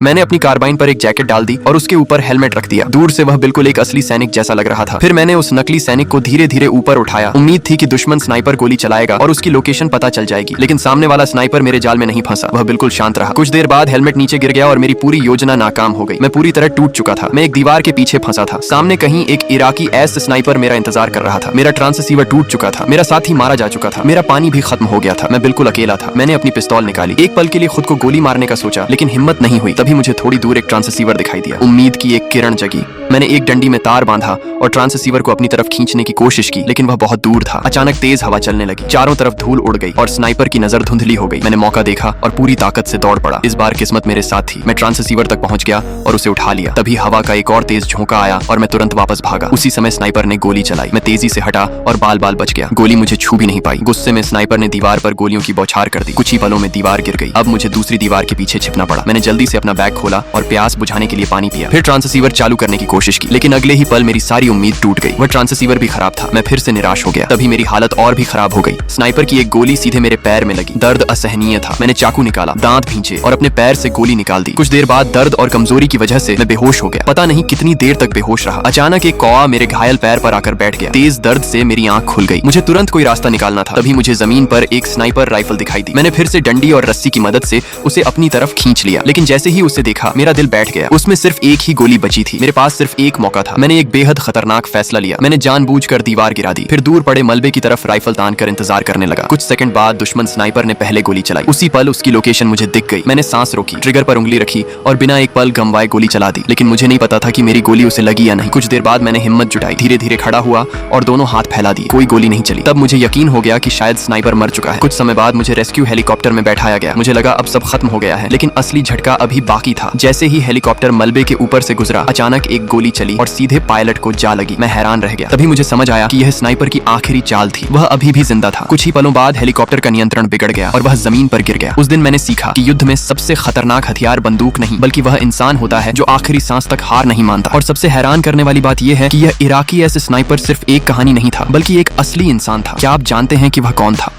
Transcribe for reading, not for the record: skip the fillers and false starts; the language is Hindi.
मैंने अपनी कार्बाइन पर एक जैकेट डाल दी और उसके ऊपर हेलमेट रख दिया। दूर से वह बिल्कुल एक असली सैनिक जैसा लग रहा था। फिर मैंने उस नकली सैनिक को धीरे धीरे ऊपर उठाया। उम्मीद थी कि दुश्मन स्नाइपर गोली चलाएगा और उसकी लोकेशन पता चल जाएगी, लेकिन सामने वाला स्नाइपर मेरे जाल में नहीं फंसा। वह बिल्कुल शांत रहा। कुछ देर बाद हेलमेट नीचे गिर गया और मेरी पूरी योजना नाकाम हो गई। मैं पूरी तरह टूट चुका था। मैं एक दीवार के पीछे फंसा था। सामने कहीं एक इराकी एस स्नाइपर मेरा इंतजार कर रहा था। मेरा ट्रांससीवर टूट चुका था। मेरा साथी मारा जा चुका था। मेरा पानी भी खत्म हो गया था। मैं बिल्कुल अकेला था। मैंने अपनी पिस्तौल निकाली। एक पल के लिए खुद को गोली मारने का सोचा, लेकिन हिम्मत नहीं हुई। तभी मुझे थोड़ी दूर एक ट्रांससीवर दिखाई दिया। उम्मीद की एक किरण जगी। मैंने एक डंडी में तार बांधा और ट्रांससीवर को अपनी तरफ खींचने की कोशिश की, लेकिन वह बहुत दूर था। अचानक तेज हवा चलने लगी। चारों तरफ धूल उड़ गई और स्नाइपर की नजर धुंधली हो गई। मैंने मौका देखा और पूरी ताकत से दौड़ पड़ा। इस बार किस्मत मेरे साथ थी। मैं ट्रांससीवर तक पहुंच गया और उसे उठा लिया। तभी हवा का एक और तेज झोंका आया और मैं तुरंत वापस भागा। उसी समय स्नाइपर ने गोली चलाई। मैं तेजी से हटा और बाल बाल बच गया। गोली मुझे छू भी नहीं पाई। गुस्से में स्नाइपर ने दीवार पर गोलियों की बौछार कर दी। कुछ ही पलों में दीवार गिर गई। अब मुझे दूसरी दीवार के पीछे छिपना पड़ा। मैंने जल्दी से अपना बैग खोला और प्यास बुझाने के लिए पानी पिया। फिर ट्रांससीवर चालू करने की कोशिश की, लेकिन अगले ही पल मेरी सारी उम्मीद टूट गई। वह ट्रांससीवर भी खराब था। मैं फिर से निराश हो गया। तभी मेरी हालत और भी खराब हो गई। स्नाइपर की एक गोली सीधे मेरे पैर में लगी। दर्द असहनीय था। मैंने चाकू निकाला, दांत भींचे और अपने पैर से गोली निकाल दी। कुछ देर बाद दर्द और कमजोरी की वजह से मैं बेहोश हो गया। पता नहीं कितनी देर तक बेहोश रहा। अचानक एक कौवा मेरे घायल पैर पर आकर बैठ गया। तेज दर्द से मेरी आंख खुल गई। मुझे तुरंत कोई रास्ता निकालना था। तभी मुझे जमीन पर एक स्नाइपर राइफल दिखाई दी। मैंने फिर से डंडी और रस्सी की मदद से उसे अपनी तरफ खींच लिया, लेकिन जैसे ही उसे देखा मेरा दिल बैठ गया। उसमें सिर्फ एक ही गोली बची थी। मेरे पास सिर्फ एक मौका था। मैंने एक बेहद खतरनाक फैसला लिया। मैंने जानबूझकर दीवार गिरा दी। फिर दूर पड़े मलबे की तरफ राइफल तानकर इंतजार करने लगा। कुछ सेकंड बाद दुश्मन स्नाइपर ने पहले गोली चलाई। उसी पल उसकी लोकेशन मुझे दिख गई। मैंने सांस रोकी, ट्रिगर पर उंगली रखी और बिना एक पल गंवाए गोली चला दी, लेकिन मुझे नहीं पता था कि मेरी गोली उसे लगी या नहीं। कुछ देर बाद मैंने हिम्मत जुटाई, धीरे धीरे खड़ा हुआ और दोनों हाथ फैला दिए। कोई गोली नहीं चली। तब मुझे यकीन हो गया कि शायद स्नाइपर मर चुका है। कुछ समय बाद मुझे रेस्क्यू हेलीकॉप्टर में बैठाया गया। मुझे लगा अब सब खत्म हो गया है, लेकिन असली झटका अभी बाकी था। जैसे ही हेलीकॉप्टर मलबे के ऊपर से गुजरा, अचानक एक गोली चली और सीधे पायलट को जा लगी। मैं हैरान रह गया। तभी मुझे समझ आया कि यह स्नाइपर की आखिरी चाल थी। वह अभी भी जिंदा था। कुछ ही पलों बाद हेलीकॉप्टर का नियंत्रण बिगड़ गया और वह जमीन पर गिर गया। उस दिन मैंने सीखा कि युद्ध में सबसे खतरनाक हथियार बंदूक नहीं, बल्कि वह इंसान होता है जो आखिरी सांस तक हार नहीं मानता। और सबसे हैरान करने वाली बात यह है कि यह इराकी ऐसे स्नाइपर सिर्फ एक कहानी नहीं था, बल्कि एक असली इंसान था। क्या आप जानते हैं कि वह कौन था?